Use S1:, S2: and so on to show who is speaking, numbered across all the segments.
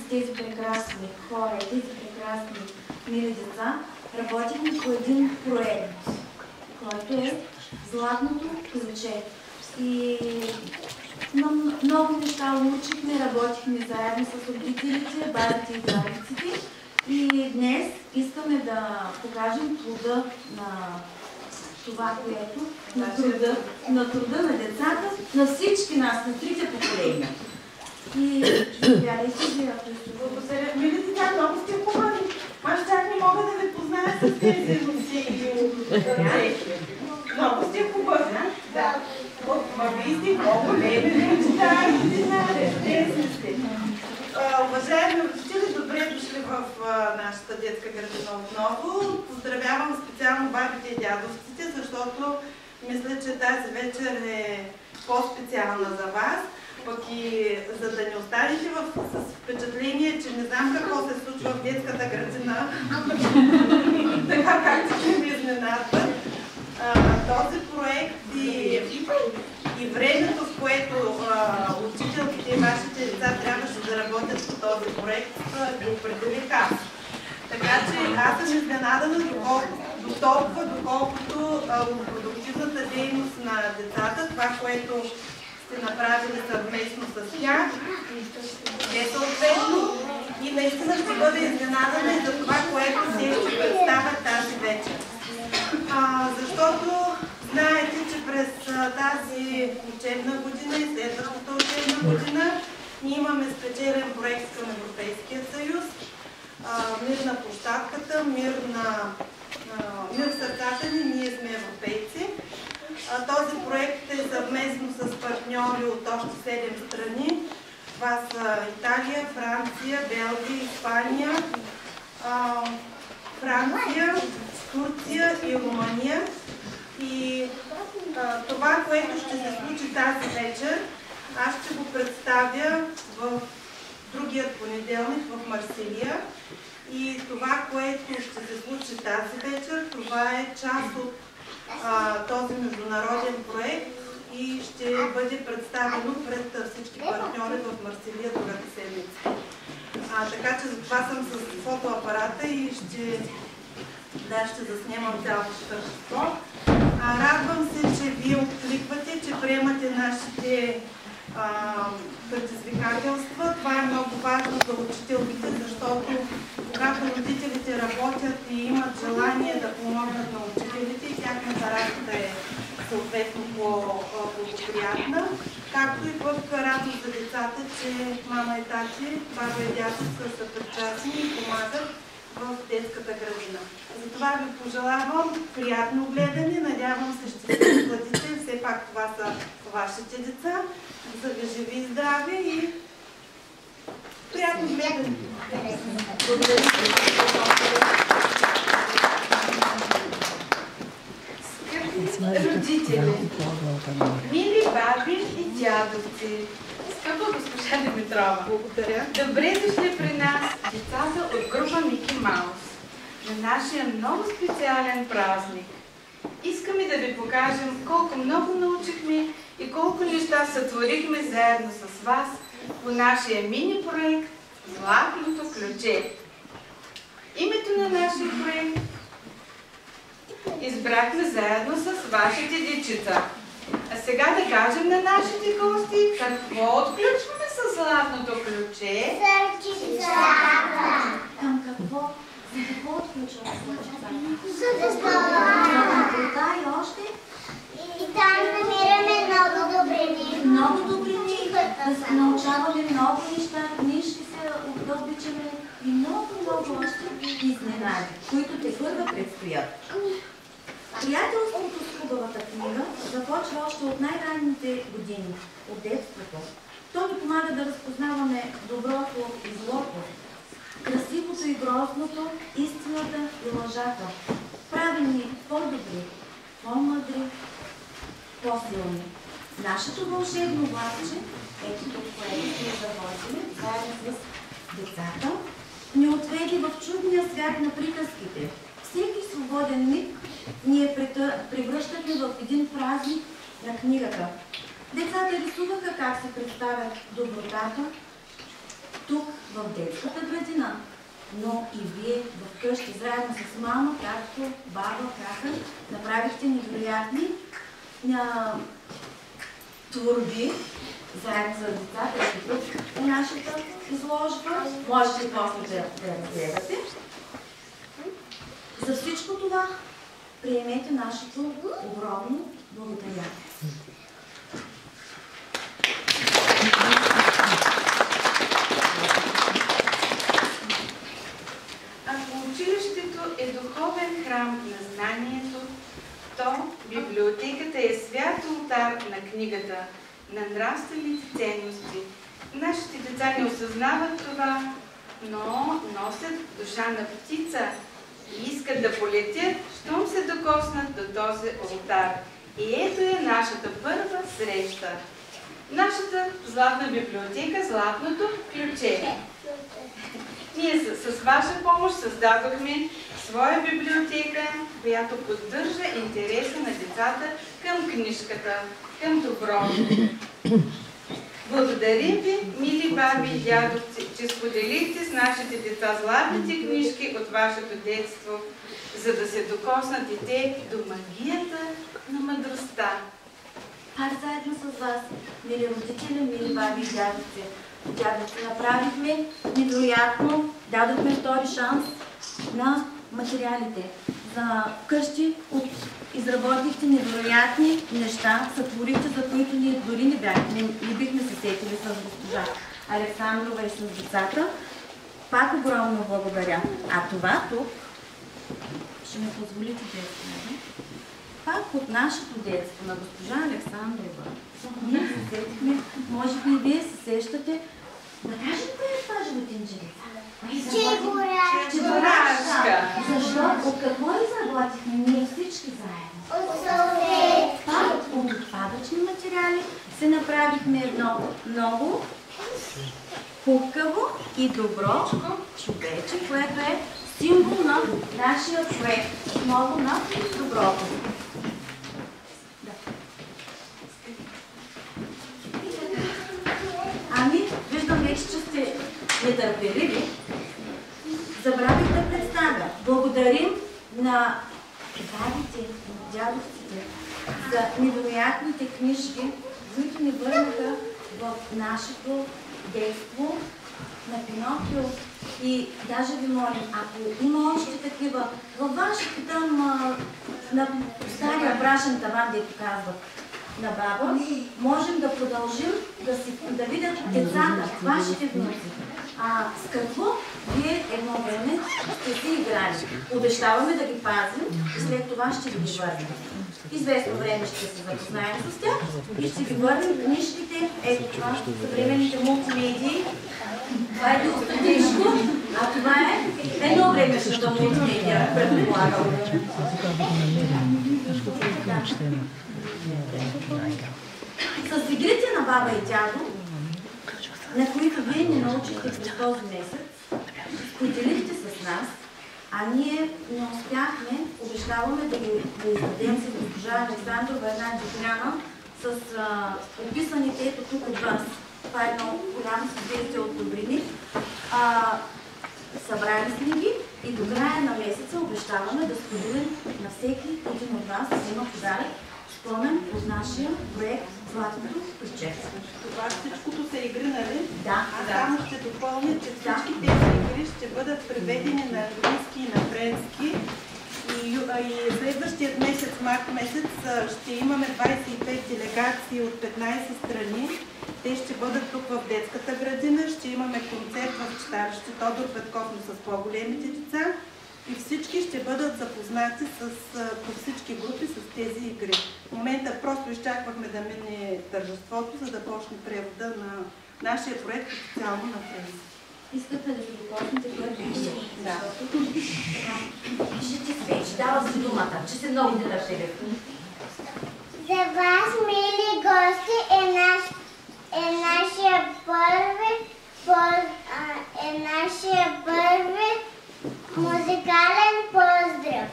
S1: тези прекрасни хора, тези прекрасни мили деца, работихме по един проект, който е Златното ключе. И много неща учихме, работихме заедно с родителите, бабите и дядовците. И днес искаме да покажем плода на това, което на труда на децата, на всички нас, на трите поколения. И заповядайте ви, ако сте.
S2: Благодаря. Мили деца, много сте хубави. Аз чак не мога да ви позная с тези руси. Много сте хубави. Да. Вие сте много леви, уважаеми родители, добре дошли в нашата детска градина отново. Поздравявам специално бабите и дядовците, защото мисля, че тази вечер е по-специална за вас. Пък и за да не останете с впечатление, че не знам какво се случва в детската градина, така както ще ви изненадват. Този проект и времето, в което учителките и вашите деца трябваше да работят по този проект, ги определих аз. Така че аз съм изненадана доколкото продуктивната дейност на децата, това, което сте направили съвместно с тях, е съответно и наистина ще бъде изненадана и за това, което се ще представят тази вечер. Защото знаете, че през тази учебна година и следващата учебна година ние имаме спечелен проект към Европейския съюз. Мир на площадката, мир в сърцата ни, ние сме европейци. Този проект е съвместно с партньори от още 7 страни. Това са Италия, Франция, Белгия, Испания, Франция, Турция и Румъния. И това, което ще се случи тази вечер, аз ще го представя в другият понеделник в Марсилия. И това, което ще се случи тази вечер, това е част от този международен проект и ще бъде представено пред всички партньори в Марсилия другата седмица. Така че за това съм с фотоапарата и ще заснемам цялото тържество. Радвам се, че вие откликвате, че приемате нашите предизвикателства. Това е много важно за учителите, защото когато родителите работят и имат желание да помогнат на учителите и тяхната работа е съответно по-благоприятна, както и пък радост за децата, че мама и тати, баба и дядо са съпричастни и помагат в детската градина. Затова ви пожелавам приятно гледане, надявам се ще се насладите, все пак това са вашите деца, за ви живи и здрави и приятно гледане. Скъпи родители, мили баби и дядовци, скъпа госпожа Димитрова, благодаря. Добре дошли при нас децата от група Мики Маус на нашия много специален празник. Искаме да ви покажем колко много научихме и колко неща сътворихме заедно с вас по нашия мини-проект Златното ключе. Името на нашия проект избрахме заедно с вашите дечица. А сега да кажем на нашите гости какво отключваме с Златното ключе.
S1: Сърчицата. Към какво? За какво отключваме сърчицата? Да, и още?
S3: И там намираме много добрини.
S1: Много добрини. Да се научаваме много неща, книжки се да обичаме и много още изненади, които те първа предстоят. Приятелството с хубавата книга започва още от най-ранните години, от детството. То ни помага да разпознаваме доброто и злото, красивото и грозното, истината и лъжата. Прави ни по-добри, по-мъдри, по-силни. Нашето вълшебно властче, ето тук, което сме завършили, заедно с децата, ни отведе в чудния свят на приказките. Всеки свободен миг ние превръщахме в един празник на книгата. Децата рисуваха как се представят добротата, тук в детската градина, но и вие вкъщи, заедно с мама, както баба, кака, направихте невероятни творби, заедно с децата, и тук е нашата изложба. Можете после да я разгледате. За всичко това приемете нашето огромно благодаря.
S4: Ако училището е духовен храм на знанието, то библиотеката е свят олтар на книгата, на нравствените ценности. Нашите деца не осъзнават това, но носят душа на птица и искат да полетят, щом се докоснат до този олтар. И ето е нашата първа среща. Нашата златна библиотека, златното ключе. Ние с ваша помощ създадохме своя библиотека, която поддържа интереса на децата към книжката, към доброто. Благодарим ви, мили баби и дядовци, че споделихте с нашите деца златните книжки от вашето детство, за да се докоснат и те до магията на мъдростта.
S1: Пак заедно с вас, мили родители, мили баби и дядовци, направихме невероятно, дадохме втори шанс на материалите. За къщи изработихте невероятни неща, сътворихте, за които ние дори не бихме се сетили с госпожа Александрова и с децата. Пак огромно благодаря. А това тук, ще ми позволите да изгледам, пак от нашето детство на госпожа Александрова, ние се сетихме, може би и вие се сещате, да кажем кое е това животинче?
S3: Чебурашка.
S1: Защо? От какво изработихме ние всички заедно?
S3: От салфетки.
S1: Пак от отпадъчни материали се направихме едно много хубаво и добро човече, което е символ на нашия проект. Отново на доброто. Ами, виждам вече, че сте нетърпеливи. Забравих да представя. Благодарим на бабите, на дядовците за невероятните книжки, които ни върнаха в нашето детство на Пинокио. И даже ви молим, ако има още такива, във вашето там на стария брашен таван, дето казват, на баба, можем да продължим да видят децата, вашите внуци. С какво вие едно време сте си играли? Обещаваме да ги пазим и след това ще ви ги върнем. Известно време ще се запознаем с тях и ще ви върнем книжките. Ето това, съвременните мултимедии. Това е доста тежко, а това е едно времешната мултимедия, предполагам. С игрите на баба и дядо, на които вие ни научихте през този месец, споделихте с нас, а ние не успяхме, обещаваме да издадем с госпожа Александрова една дипляна с описаните ето тук от вас. Това е едно голямо съдействие от добрини. Събрали сме ги и до края на месеца обещаваме да споделим на всеки един от вас да има подарък, спомен от нашия проект Златното ключе.
S2: Това всичкото са игри, нали?
S1: Да.
S2: Аз само ще допълня, че всички тези игри ще бъдат преведени на английски и на френски. И следващият месец, март месец, ще имаме 25 делегации от 15 страни. Те ще бъдат тук в детската градина, ще имаме концерт в читалище Тодор Петков, но с по-големите деца. И всички ще бъдат запознати по всички групи с тези игри. В момента просто изчаквахме да мине тържеството, за да почне превода на нашия проект официално на френски.
S1: Искате да се докоснете първи? Да. Ще ти свечи, дава си думата, че се много нетърпеливи.
S3: За вас, мили гости, е нашия първи музикален поздрав.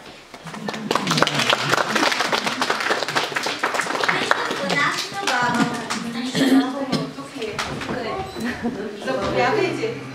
S4: Заповядайте.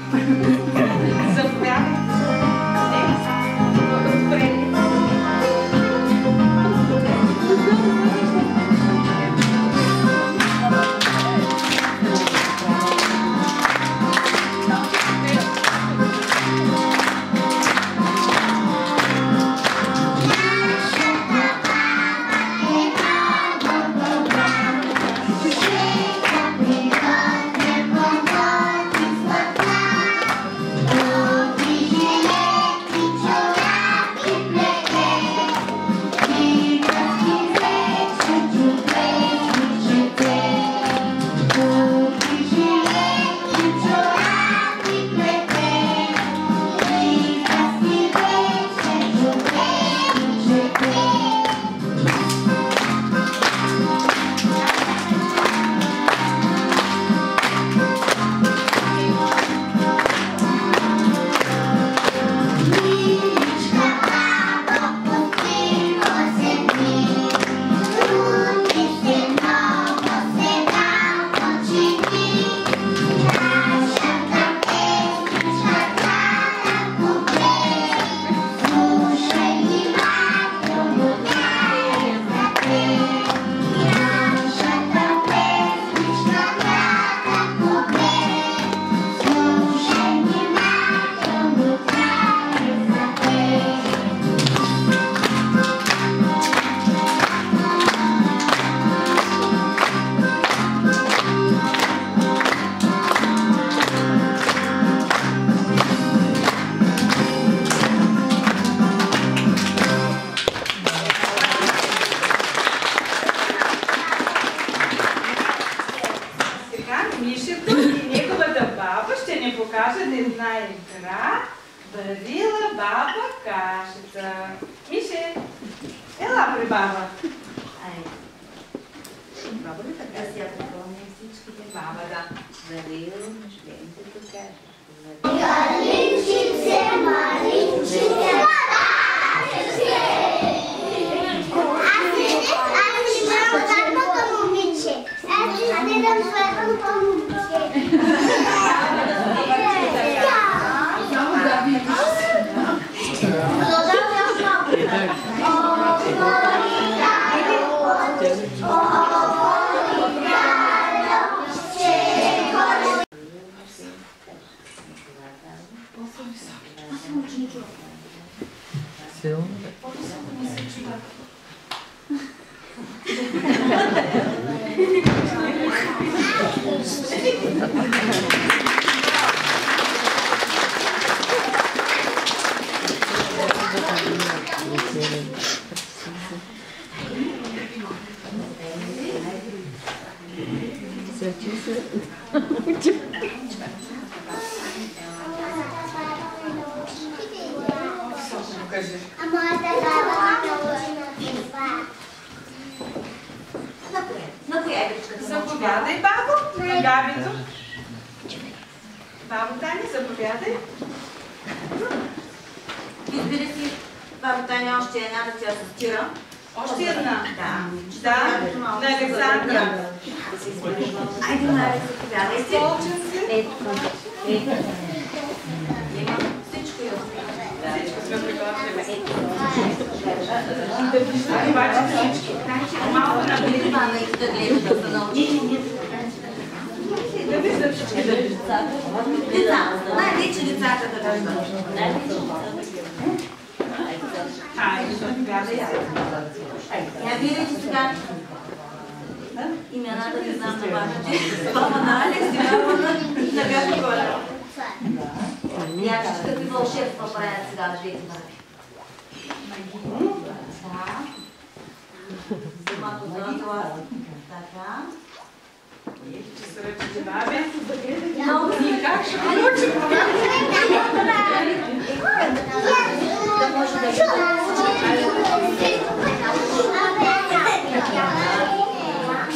S4: направила баба кашица. Мише, ела при баба.
S1: Баба ли така си я припомня всичките? Баба, да. Завила мъжленцето кашица.
S3: Малинчице, малинчице, аз имам златното момиче. Аз изгледам златното момиче. А моята баба ме научи на това.
S1: На коя игричка?
S4: Заповядай, бабо, на Габито. Бабо Таня, заповядай.
S1: Избери си, баба Таня, още една да тя асистира.
S4: Още една.
S1: Да.
S4: Да, на Александра.
S1: Айде, Мари, заповядай си.
S4: Полчен си.
S1: Ето. Има всичко и
S4: Всичко сме приготвили. Обаче всички. Малко на
S1: Или това да гледаш да се научи.
S4: да виждам всички да виждам.
S1: Децата. Най-вече децата да виждат.
S4: Айде, заповядай си.
S1: Я виждате сега имената не знам на вашите. Баба на Алекс и баба на Габи Коля. Я вижте какви вълшебства правят сега да двете баби. Да. Взема подзората. Така.
S4: Че са ръчите баби.
S1: Много
S4: И как ще получим?
S1: да може да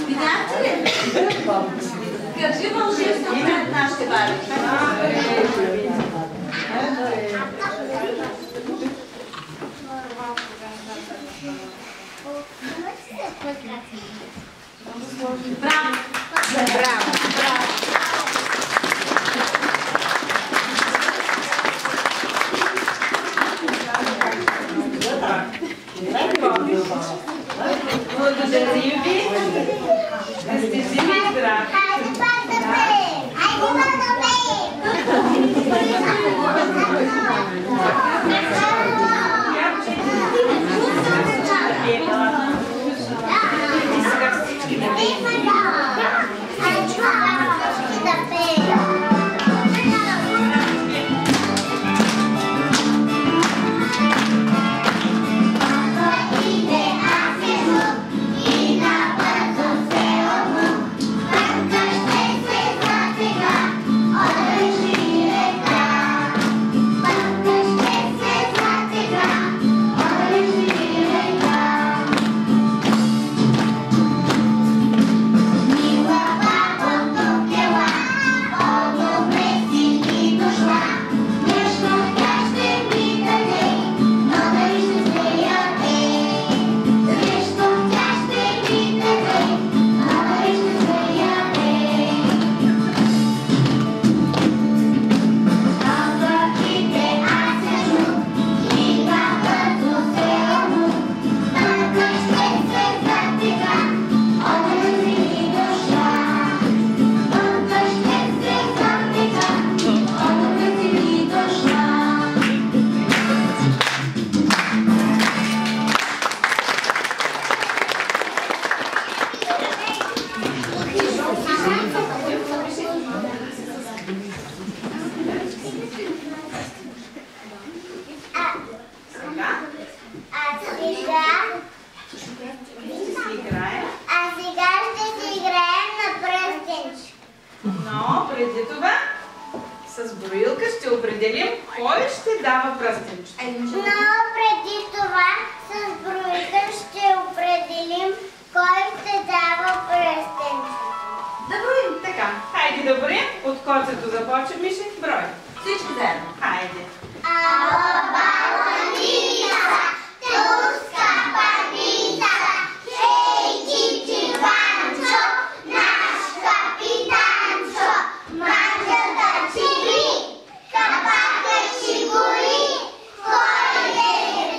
S1: видяхте ли? Кажи вълшебство пред нашите баби. Браво! Браво!
S4: Благодарим ви. Да сте живи и здрави.
S3: Хайде пак да пеем! Хайде пак да
S4: с броилка ще определим кой ще дава пръстенчето.
S3: Но преди това с броилка ще определим кой ще дава пръстенчето.
S1: Да броим.
S4: Така, хайде да броим. От коцето започва, Миши, брой.
S1: Всички заедно.
S4: Хайде.
S3: Ала баланица, туска паница, хей чичи Ванчо, наш капитанчо, манджата чили, капака чигули, койде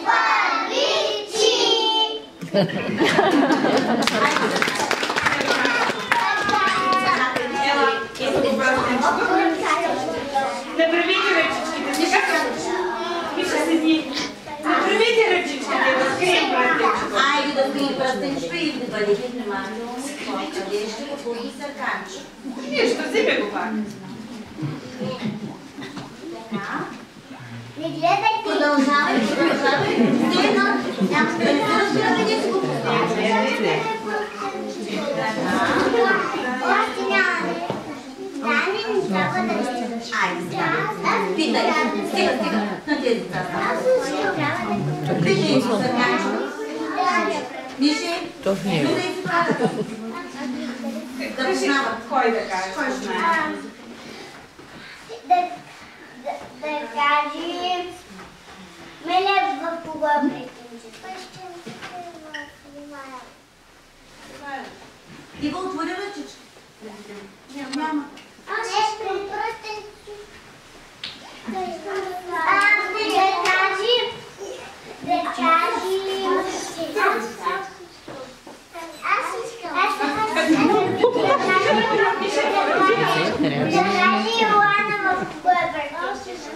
S3: първичи.
S4: Направите ръчичките. Миша, седи. Направите ръчичките, да скрием пръстенчето.
S1: Айде да скрием пръстенчето и да бъдете внимателно. Къде ще го пусне Сърканчо?
S4: Нищо, вземе го пак.
S1: Така.
S3: Не гледайте.
S1: Продължавай. Все едно. Няма да се разбира къде си го пуснете.
S3: Още няма. Дани не трябва да гледа.
S1: Айде сега. Питай. Стига. На тези деца. Питай го, Сърканчо. Миши, питай си правата. Да познават.
S4: Кой да каже? Кой знае?
S3: Да кажи Мелев в кого е претенчето.
S1: Ти го отвори ръчичка. Няма.
S3: Аз ще пръстенчето. Да кажи аз искам. Да кажи Йоана в кого е претенчето.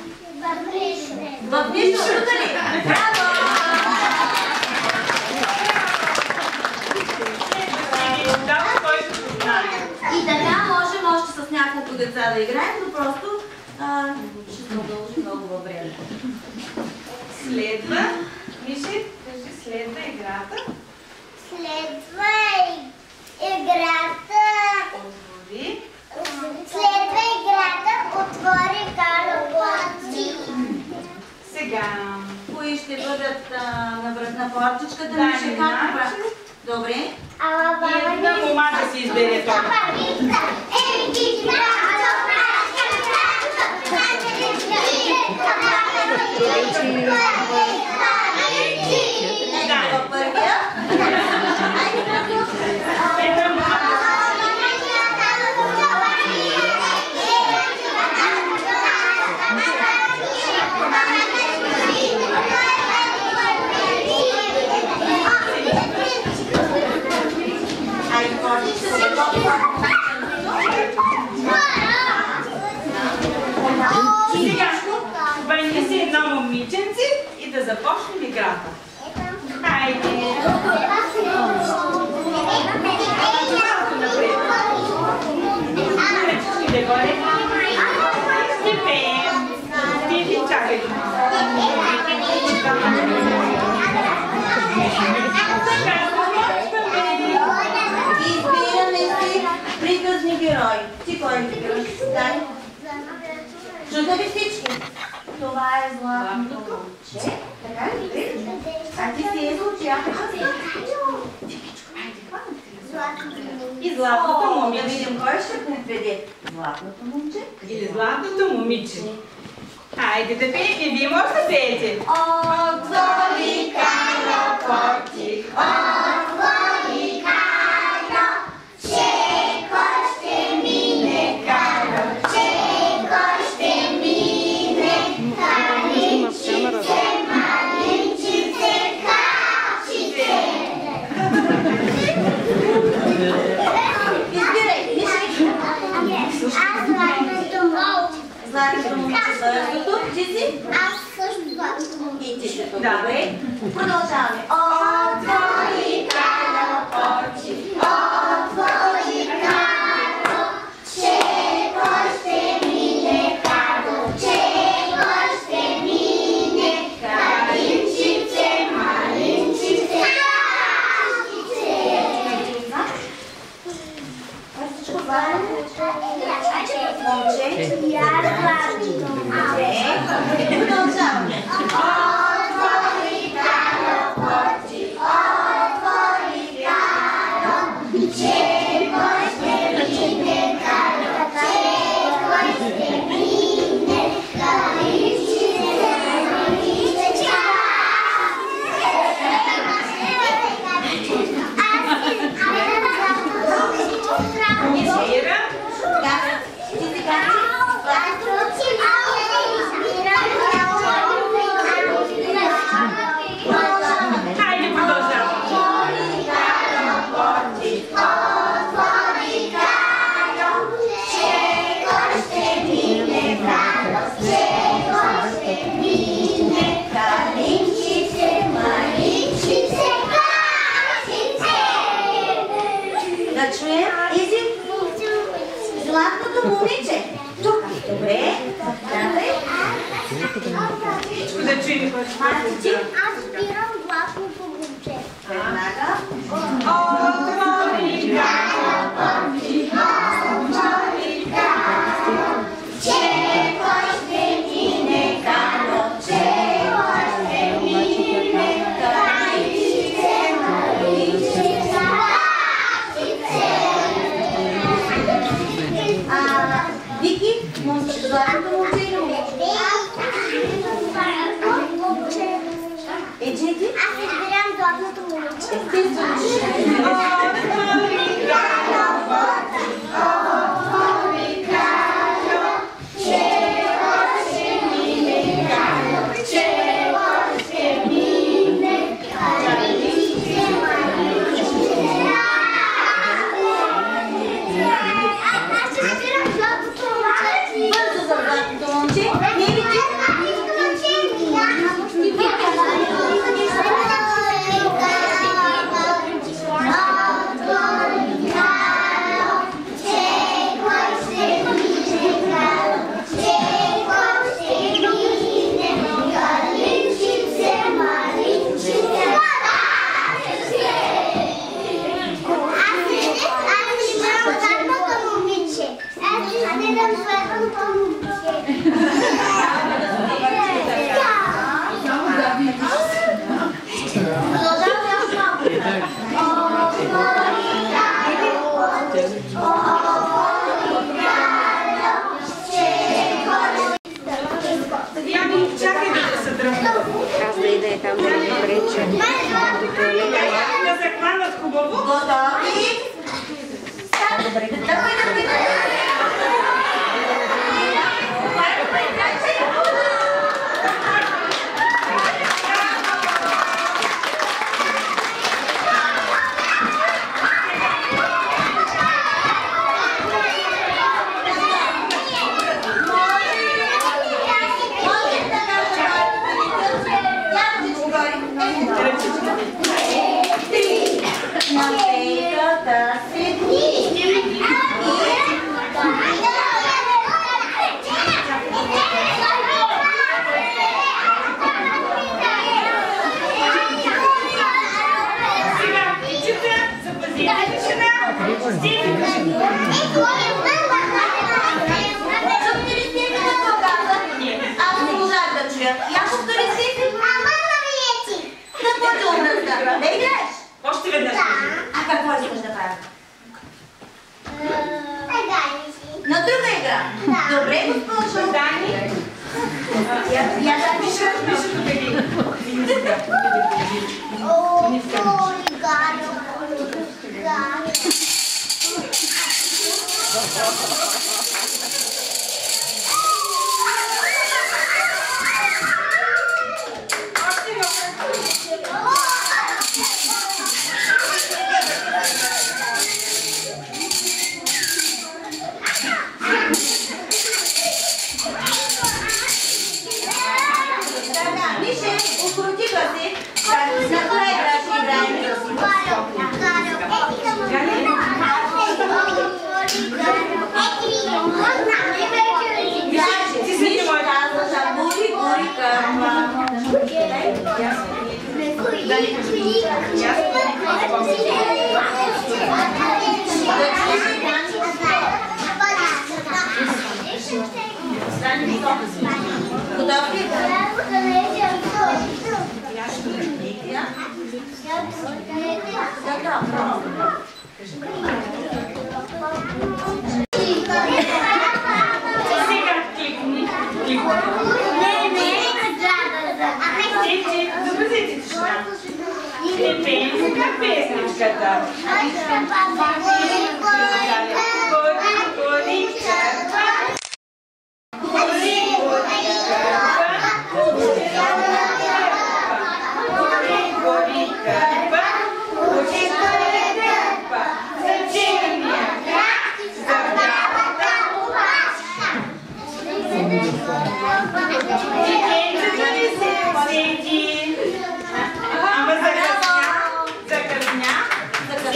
S1: В нищо, тук ли? Браво! И така можем още с няколко деца да играем, но просто ще се удължи много във време.
S4: Следва, Миши, кажи, следва играта.
S3: Следва играта.
S4: Отвори.
S3: Следва играта Отвори карапоти.
S4: Сега.
S1: Кои ще бъдат на портичката?
S4: Да,
S1: Миши, как направи? Добре.
S3: Ала баба
S4: И една мома да си избере това.
S1: Ето във първия.
S4: Една мома.
S1: Айде, портичка се
S4: Сега, обърни си едно момиченце и да започнем играта. Хайде! Малко напред. Ръчичките горе. Ще пеем. Ти чакай.
S1: Избираме си приказни герои. Ти кой ли герой ще си дай? Чуха ли всички? Това е златното момче. Така ли? А ти си Езо, чиято част? И златното момиче. Да видим кой ще предведе. Златното момче
S4: Или златното момиче. Хайде да пеем и вие може да пеете.
S1: Отвори
S4: карапоти,
S3: Отвори каро, че кой ще мине каро, че кой ще мине калинчице, малинчице, качице.
S1: Избирай, Миши.
S3: Аз златното момче.
S1: Златното момче бързото. Ти си?
S3: Аз също златното момче.
S1: И ти си тук.
S4: Да.
S1: Добре. Продължаваме.
S3: Отвори карапоти, отвори каро, че кой ще мине каро, че кой ще мине калинчице, малинчице, качице.
S1: Всичко златно момче.
S3: Я златно
S1: Продължаваме. Златното момиче. Тук. Добре.
S3: Аз спирам златното момче.
S1: Веднага. Вики, златното момче или момче? Еджети?
S3: Аз избирам златното момче.
S1: Естествено.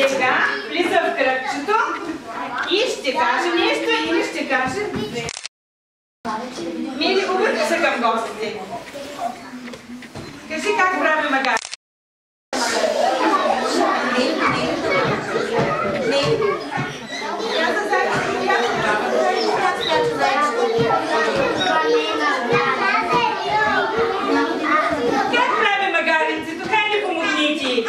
S4: Сега влиза в кръгчето и ще каже нещо или ще каже две. Мили, обърни се към гостите. Кажи как прави Магари. Как прави магаринцето? Хай ни помогните.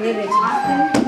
S3: Thank you.